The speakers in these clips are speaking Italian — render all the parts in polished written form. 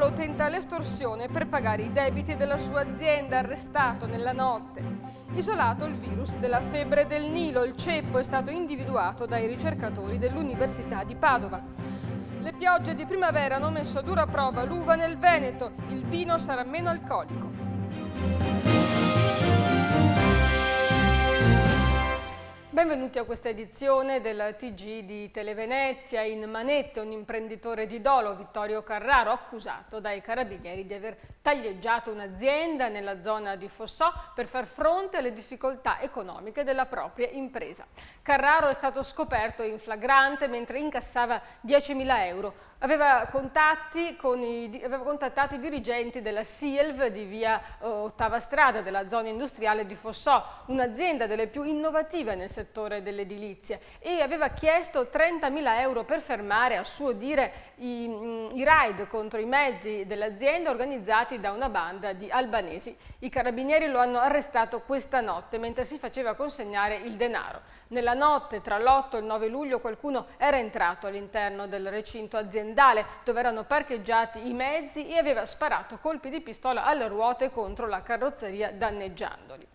Paolo tenta l'estorsione per pagare i debiti della sua azienda, arrestato nella notte. Isolato il virus della febbre del Nilo, il ceppo è stato individuato dai ricercatori dell'Università di Padova. Le piogge di primavera hanno messo a dura prova l'uva nel Veneto, il vino sarà meno alcolico. Benvenuti a questa edizione del TG di Televenezia. In manette un imprenditore di Dolo, Vittorio Carraro, accusato dai carabinieri di aver taglieggiato un'azienda nella zona di Fossò per far fronte alle difficoltà economiche della propria impresa. Carraro è stato scoperto in flagrante mentre incassava 10.000 euro. Aveva contattato i dirigenti della Sielv di via Ottava Strada della zona industriale di Fossò, un'azienda delle più innovative nel settore dell'edilizia, e aveva chiesto 30.000 euro per fermare, a suo dire, i raid contro i mezzi dell'azienda organizzati da una banda di albanesi. I carabinieri lo hanno arrestato questa notte mentre si faceva consegnare il denaro. Nella notte tra l'8 e il 9 luglio qualcuno era entrato all'interno del recinto aziendale dove erano parcheggiati i mezzi e aveva sparato colpi di pistola alle ruote contro la carrozzeria danneggiandoli.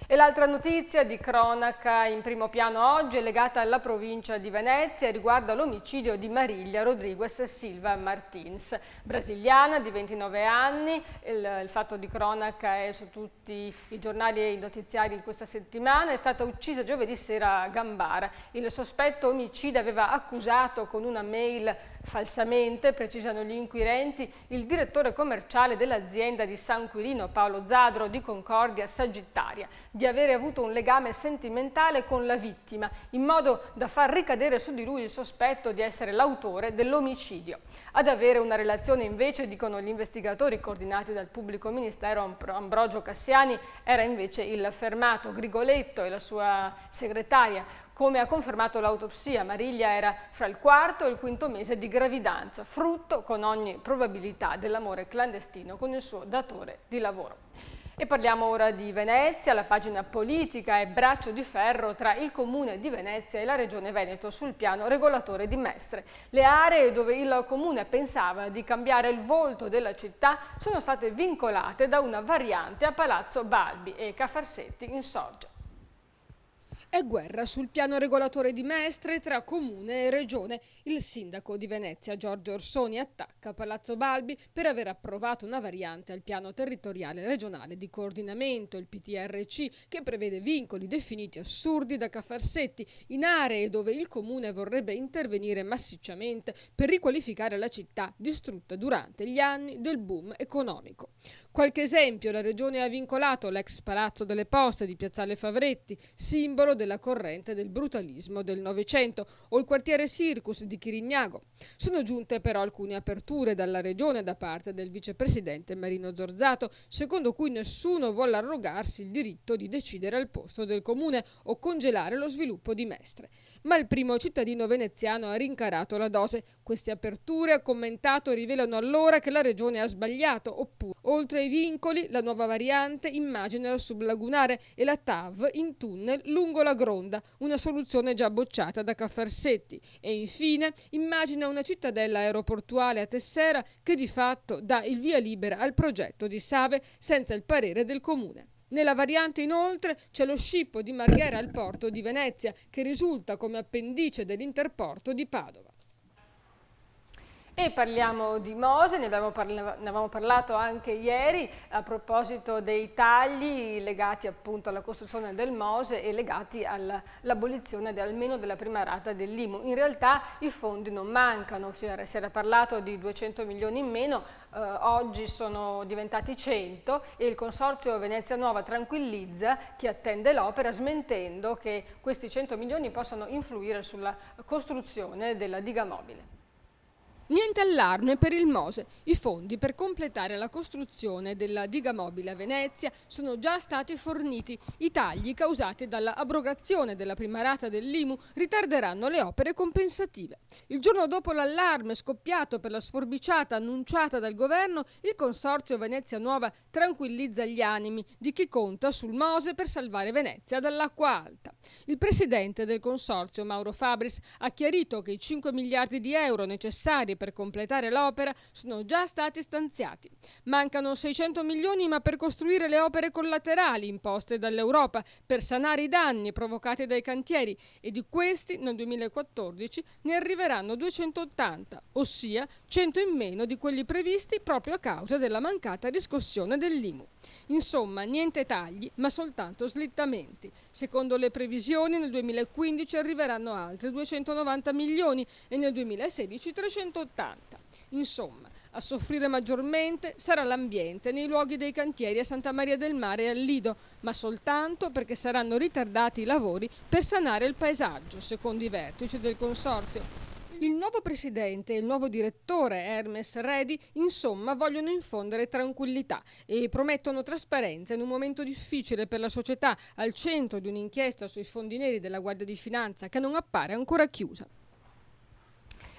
E l'altra notizia di cronaca in primo piano oggi è legata alla provincia di Venezia e riguarda l'omicidio di Mariglia Rodriguez Silva Martins, brasiliana di 29 anni. Il fatto di cronaca è su tutti i giornali e i notiziari di questa settimana. È stata uccisa giovedì sera a Gambara. Il sospetto omicida aveva accusato con una mail falsamente, precisano gli inquirenti, il direttore commerciale dell'azienda di San Quirino, Paolo Zadro, di Concordia Sagittaria, di avere avuto un legame sentimentale con la vittima, in modo da far ricadere su di lui il sospetto di essere l'autore dell'omicidio. Ad avere una relazione invece, dicono gli investigatori coordinati dal pubblico ministero Ambrogio Cassiani, era invece il fermato Grigoletto e la sua segretaria. Come ha confermato l'autopsia, Mariglia era fra il quarto e il quinto mese di gravidanza, frutto con ogni probabilità dell'amore clandestino con il suo datore di lavoro. E parliamo ora di Venezia. La pagina politica è braccio di ferro tra il Comune di Venezia e la Regione Veneto sul piano regolatore di Mestre. Le aree dove il Comune pensava di cambiare il volto della città sono state vincolate da una variante a Palazzo Balbi e Cafarsetti insorge. È guerra sul piano regolatore di Mestre tra Comune e Regione. Il sindaco di Venezia, Giorgio Orsoni, attacca Palazzo Balbi per aver approvato una variante al piano territoriale regionale di coordinamento, il PTRC, che prevede vincoli definiti assurdi da Cafarsetti in aree dove il Comune vorrebbe intervenire massicciamente per riqualificare la città distrutta durante gli anni del boom economico. Qualche esempio: la Regione ha vincolato l'ex Palazzo delle Poste di Piazzale Favretti, simbolo della corrente del brutalismo del Novecento, o il quartiere Circus di Chirignago. Sono giunte però alcune aperture dalla Regione da parte del vicepresidente Marino Zorzato, secondo cui nessuno vuole arrogarsi il diritto di decidere al posto del Comune o congelare lo sviluppo di Mestre. Ma il primo cittadino veneziano ha rincarato la dose. Queste aperture, ha commentato, rivelano allora che la Regione ha sbagliato, oppure, oltre ai vincoli, la nuova variante immagina il sublagunare e la TAV in tunnel lungo la Gronda, una soluzione già bocciata da Cafarsetti, e infine immagina una cittadella aeroportuale a Tessera che di fatto dà il via libera al progetto di Save senza il parere del Comune. Nella variante inoltre c'è lo scippo di Marghera al porto di Venezia, che risulta come appendice dell'Interporto di Padova. E parliamo di Mose, ne avevamo parlato anche ieri a proposito dei tagli legati appunto alla costruzione del Mose e legati all'abolizione almeno della prima rata dell'IMU. In realtà i fondi non mancano, si era parlato di 200 milioni in meno, oggi sono diventati 100 e il Consorzio Venezia Nuova tranquillizza chi attende l'opera, smentendo che questi 100 milioni possano influire sulla costruzione della diga mobile. Niente allarme per il Mose. I fondi per completare la costruzione della diga mobile a Venezia sono già stati forniti. I tagli causati dalla abrogazione della prima rata dell'IMU ritarderanno le opere compensative. Il giorno dopo l'allarme scoppiato per la sforbiciata annunciata dal governo, il Consorzio Venezia Nuova tranquillizza gli animi di chi conta sul Mose per salvare Venezia dall'acqua alta. Il presidente del Consorzio, Mauro Fabris, ha chiarito che i 5 miliardi di euro necessari per completare l'opera sono già stati stanziati. Mancano 600 milioni ma per costruire le opere collaterali imposte dall'Europa per sanare i danni provocati dai cantieri, e di questi nel 2014 ne arriveranno 280, ossia 100 in meno di quelli previsti proprio a causa della mancata riscossione dell'IMU. Insomma, niente tagli, ma soltanto slittamenti. Secondo le previsioni, nel 2015 arriveranno altri 290 milioni e nel 2016 380. Insomma, a soffrire maggiormente sarà l'ambiente nei luoghi dei cantieri a Santa Maria del Mare e al Lido, ma soltanto perché saranno ritardati i lavori per sanare il paesaggio, secondo i vertici del consorzio. Il nuovo presidente e il nuovo direttore Hermes Redi, insomma, vogliono infondere tranquillità e promettono trasparenza in un momento difficile per la società, al centro di un'inchiesta sui fondi neri della Guardia di Finanza che non appare ancora chiusa.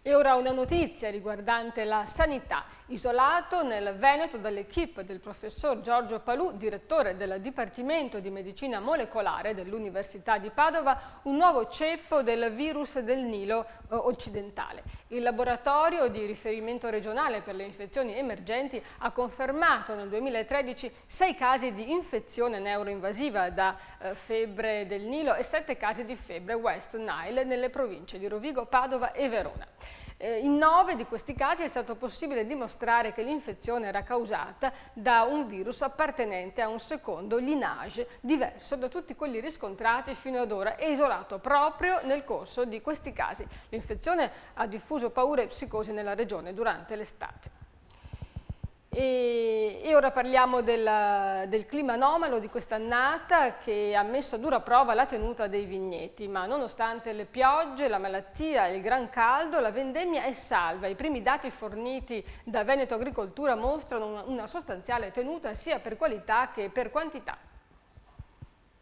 E ora una notizia riguardante la sanità. Isolato nel Veneto dall'equipe del professor Giorgio Palù, direttore del Dipartimento di Medicina Molecolare dell'Università di Padova, un nuovo ceppo del virus del Nilo occidentale. Il laboratorio di riferimento regionale per le infezioni emergenti ha confermato nel 2013 6 casi di infezione neuroinvasiva da febbre del Nilo e 7 casi di febbre West Nile nelle province di Rovigo, Padova e Verona. In 9 di questi casi è stato possibile dimostrare che l'infezione era causata da un virus appartenente a un secondo lineage diverso da tutti quelli riscontrati fino ad ora e isolato proprio nel corso di questi casi. L'infezione ha diffuso paure e psicosi nella regione durante l'estate. E ora parliamo del clima anomalo di quest'annata che ha messo a dura prova la tenuta dei vigneti, ma nonostante le piogge, la malattia e il gran caldo, la vendemmia è salva. I primi dati forniti da Veneto Agricoltura mostrano una sostanziale tenuta sia per qualità che per quantità.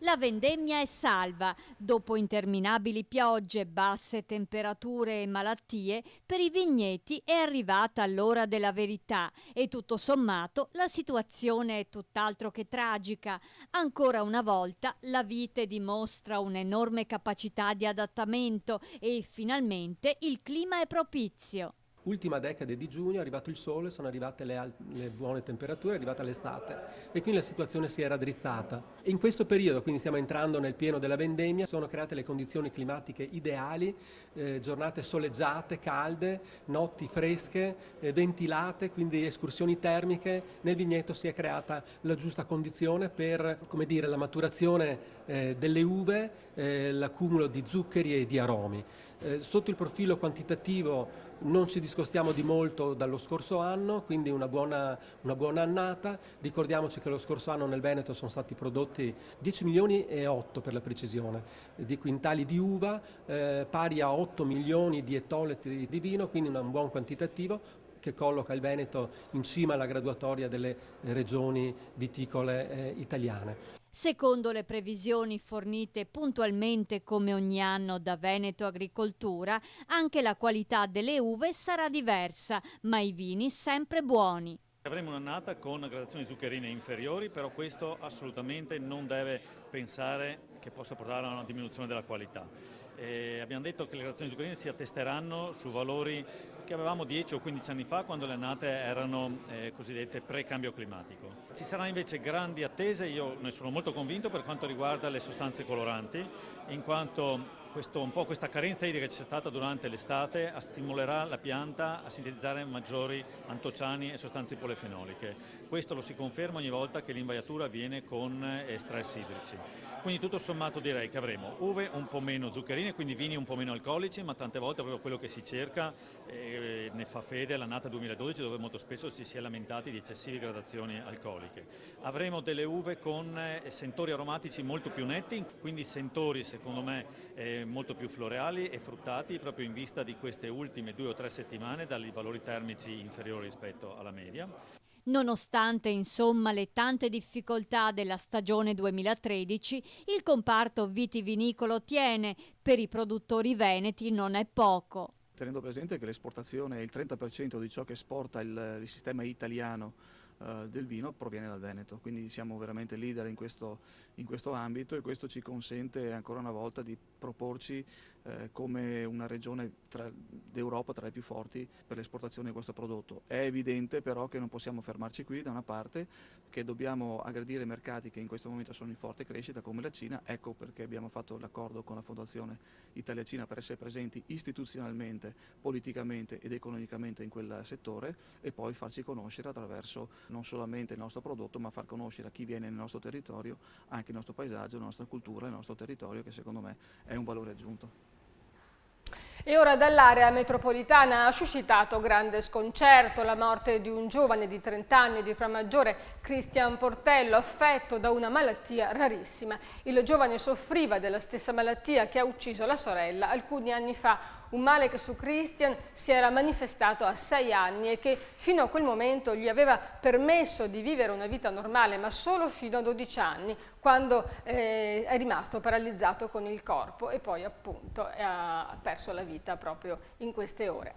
La vendemmia è salva. Dopo interminabili piogge, basse temperature e malattie, per i vigneti è arrivata l'ora della verità e tutto sommato la situazione è tutt'altro che tragica. Ancora una volta la vite dimostra un'enorme capacità di adattamento e finalmente il clima è propizio. Ultima decade di giugno è arrivato il sole, sono arrivate le buone temperature, è arrivata l'estate e quindi la situazione si è raddrizzata. E in questo periodo, quindi stiamo entrando nel pieno della vendemmia, sono create le condizioni climatiche ideali, giornate soleggiate, calde, notti fresche, ventilate, quindi escursioni termiche. Nel vigneto si è creata la giusta condizione per, come dire, la maturazione delle uve, l'accumulo di zuccheri e di aromi. Sotto il profilo quantitativo non ci discostiamo di molto dallo scorso anno, quindi una buona annata. Ricordiamoci che lo scorso anno nel Veneto sono stati prodotti 10 milioni e 8 per la precisione di quintali di uva, pari a 8 milioni di ettolitri di vino, quindi un buon quantitativo che colloca il Veneto in cima alla graduatoria delle regioni viticole italiane. Secondo le previsioni fornite puntualmente come ogni anno da Veneto Agricoltura, anche la qualità delle uve sarà diversa, ma i vini sempre buoni. Avremo un'annata con gradazioni zuccherine inferiori, però questo assolutamente non deve pensare che possa portare a una diminuzione della qualità. Abbiamo detto che le gradazioni zuccherine si attesteranno su valori che avevamo 10 o 15 anni fa quando le annate erano cosiddette pre-cambio climatico. Ci saranno invece grandi attese, io ne sono molto convinto per quanto riguarda le sostanze coloranti, in quanto un po' questa carenza idrica che c'è stata durante l'estate stimolerà la pianta a sintetizzare maggiori antociani e sostanze polifenoliche. Questo lo si conferma ogni volta che l'invaiatura avviene con stress idrici. Quindi tutto sommato direi che avremo uve un po' meno zuccherine, quindi vini un po' meno alcolici, ma tante volte proprio quello che si cerca ne fa fede l'annata 2012 dove molto spesso ci si è lamentati di eccessive gradazioni alcoliche. Avremo delle uve con sentori aromatici molto più netti, quindi sentori secondo me molto più floreali e fruttati proprio in vista di queste ultime 2 o 3 settimane dai valori termici inferiori rispetto alla media. Nonostante insomma le tante difficoltà della stagione 2013, il comparto vitivinicolo tiene, per i produttori veneti non è poco. Tenendo presente che l'esportazione è il 30% di ciò che esporta il sistema italiano del vino proviene dal Veneto, quindi siamo veramente leader in questo ambito e questo ci consente ancora una volta di proporci come una regione d'Europa tra le più forti per l'esportazione di questo prodotto. È evidente però che non possiamo fermarci qui, da una parte, che dobbiamo aggredire mercati che in questo momento sono in forte crescita come la Cina, ecco perché abbiamo fatto l'accordo con la Fondazione Italia-Cina per essere presenti istituzionalmente, politicamente ed economicamente in quel settore e poi farci conoscere attraverso non solamente il nostro prodotto ma far conoscere a chi viene nel nostro territorio anche il nostro paesaggio, la nostra cultura, il nostro territorio, che secondo me è un valore aggiunto. E ora dall'area metropolitana ha suscitato grande sconcerto la morte di un giovane di 30 anni di Pramaggiore, Cristian Portello, affetto da una malattia rarissima. Il giovane soffriva della stessa malattia che ha ucciso la sorella alcuni anni fa, un male che su Cristian si era manifestato a 6 anni e che fino a quel momento gli aveva permesso di vivere una vita normale, ma solo fino a 12 anni, quando è rimasto paralizzato con il corpo e poi appunto ha perso la vita proprio in queste ore.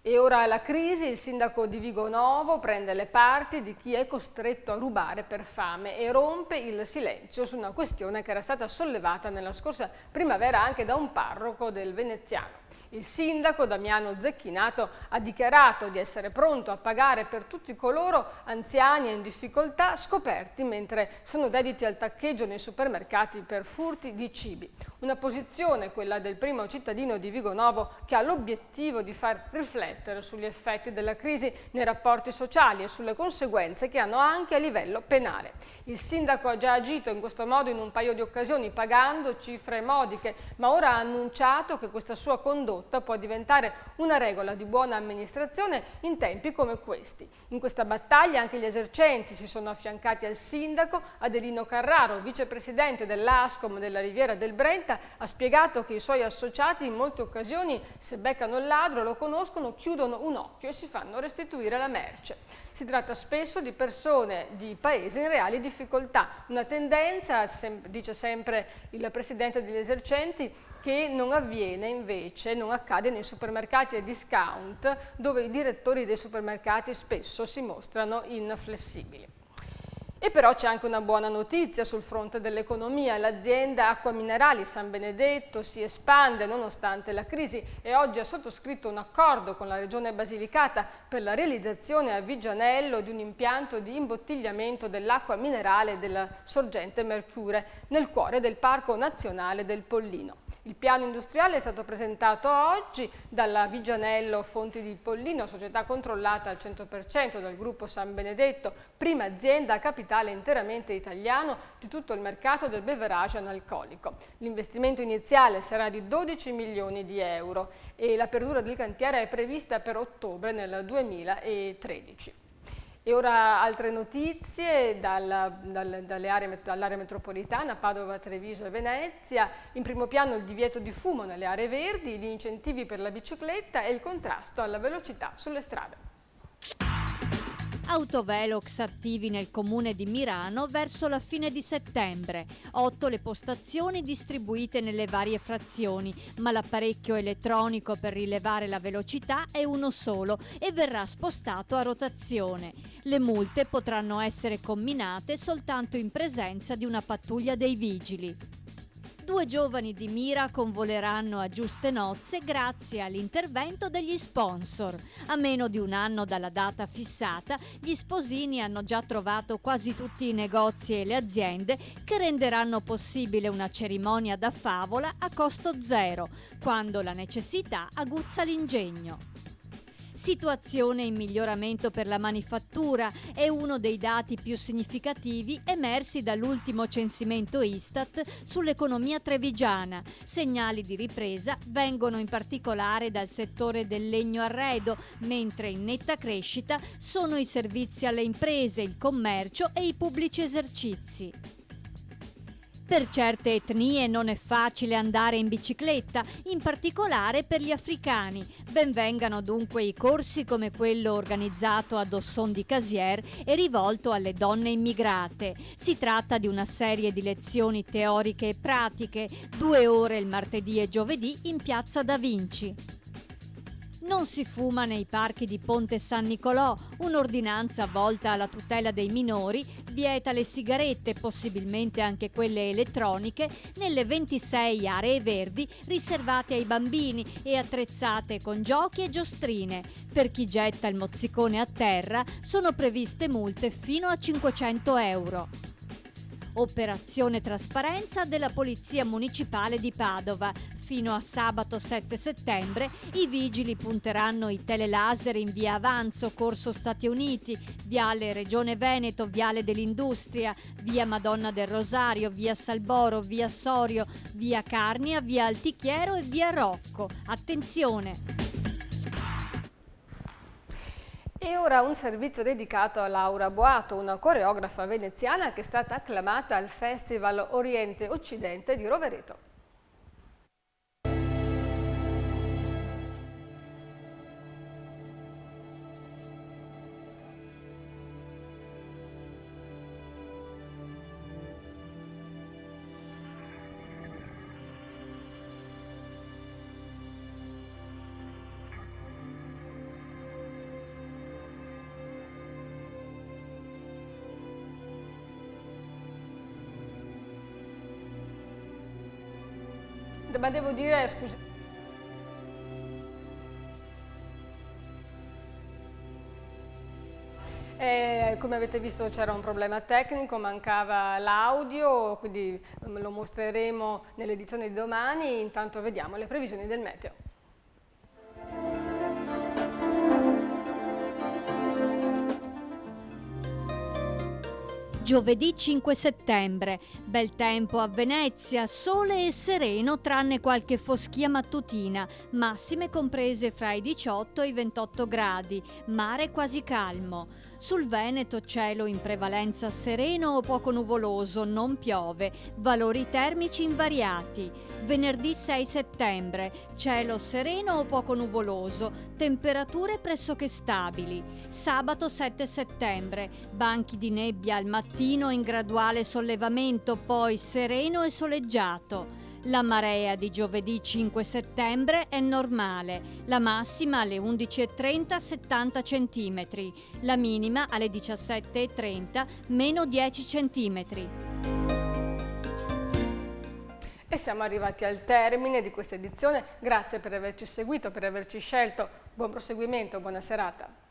E ora la crisi, il sindaco di Vigonovo prende le parti di chi è costretto a rubare per fame e rompe il silenzio su una questione che era stata sollevata nella scorsa primavera anche da un parroco del Veneziano. Il sindaco Damiano Zecchinato ha dichiarato di essere pronto a pagare per tutti coloro, anziani e in difficoltà, scoperti mentre sono dediti al taccheggio nei supermercati per furti di cibi. Una posizione, quella del primo cittadino di Vigonovo, che ha l'obiettivo di far riflettere sugli effetti della crisi nei rapporti sociali e sulle conseguenze che hanno anche a livello penale. Il sindaco ha già agito in questo modo in un paio di occasioni, pagando cifre modiche, ma ora ha annunciato che questa sua condotta può diventare una regola di buona amministrazione in tempi come questi. In questa battaglia anche gli esercenti si sono affiancati al sindaco. Adelino Carraro, vicepresidente dell'Ascom della Riviera del Brenta, ha spiegato che i suoi associati in molte occasioni, se beccano il ladro, lo conoscono, chiudono un occhio e si fanno restituire la merce. Si tratta spesso di persone di paesi in reali difficoltà, una tendenza, dice sempre il presidente degli esercenti, che non avviene invece, non accade nei supermercati e discount, dove i direttori dei supermercati spesso si mostrano inflessibili. E però c'è anche una buona notizia sul fronte dell'economia. L'azienda Acqua Minerali San Benedetto si espande nonostante la crisi e oggi ha sottoscritto un accordo con la Regione Basilicata per la realizzazione a Viggianello di un impianto di imbottigliamento dell'acqua minerale della sorgente Mercure nel cuore del Parco Nazionale del Pollino. Il piano industriale è stato presentato oggi dalla Viggianello Fonti di Pollino, società controllata al 100% dal gruppo San Benedetto, prima azienda a capitale interamente italiano di tutto il mercato del beverage analcolico. L'investimento iniziale sarà di 12 milioni di euro e l'apertura del cantiere è prevista per ottobre nel 2013. E ora altre notizie dall'area metropolitana, Padova, Treviso e Venezia. In primo piano il divieto di fumo nelle aree verdi, gli incentivi per la bicicletta e il contrasto alla velocità sulle strade. Autovelox attivi nel comune di Mirano verso la fine di settembre. 8 le postazioni distribuite nelle varie frazioni, ma l'apparecchio elettronico per rilevare la velocità è uno solo e verrà spostato a rotazione. Le multe potranno essere comminate soltanto in presenza di una pattuglia dei vigili. 2 giovani di Mira convoleranno a giuste nozze grazie all'intervento degli sponsor. A meno di un anno dalla data fissata, gli sposini hanno già trovato quasi tutti i negozi e le aziende che renderanno possibile una cerimonia da favola a costo zero, quando la necessità aguzza l'ingegno. Situazione in miglioramento per la manifattura è uno dei dati più significativi emersi dall'ultimo censimento Istat sull'economia trevigiana. Segnali di ripresa vengono in particolare dal settore del legno arredo, mentre in netta crescita sono i servizi alle imprese, il commercio e i pubblici esercizi. Per certe etnie non è facile andare in bicicletta, in particolare per gli africani. Ben vengano dunque i corsi come quello organizzato a Dosson di Casier e rivolto alle donne immigrate. Si tratta di una serie di lezioni teoriche e pratiche, 2 ore il martedì e giovedì in Piazza Da Vinci. Non si fuma nei parchi di Ponte San Nicolò. Un'ordinanza volta alla tutela dei minori vieta le sigarette, possibilmente anche quelle elettroniche, nelle 26 aree verdi riservate ai bambini e attrezzate con giochi e giostrine. Per chi getta il mozzicone a terra sono previste multe fino a 500 euro. Operazione trasparenza della Polizia Municipale di Padova. Fino a sabato 7 settembre i vigili punteranno i telelaser in via Avanzo, Corso Stati Uniti, viale Regione Veneto, viale dell'Industria, via Madonna del Rosario, via Salboro, via Sorio, via Carnia, via Altichiero e via Rocco. Attenzione! E ora un servizio dedicato a Laura Boato, una coreografa veneziana che è stata acclamata al Festival Oriente-Occidente di Rovereto. Ma devo dire, scusa, come avete visto c'era un problema tecnico, mancava l'audio, quindi lo mostreremo nell'edizione di domani. Intanto vediamo le previsioni del meteo. Giovedì 5 settembre, bel tempo a Venezia, sole e sereno tranne qualche foschia mattutina, massime comprese fra i 18 e i 28 gradi, mare quasi calmo. Sul Veneto cielo in prevalenza sereno o poco nuvoloso, non piove, valori termici invariati. Venerdì 6 settembre, cielo sereno o poco nuvoloso, temperature pressoché stabili. Sabato 7 settembre, banchi di nebbia al mattino in graduale sollevamento, poi sereno e soleggiato. La marea di giovedì 5 settembre è normale, la massima alle 11:30 70 cm, la minima alle 17:30 meno 10 cm. E siamo arrivati al termine di questa edizione. Grazie per averci seguito, per averci scelto. Buon proseguimento, buona serata.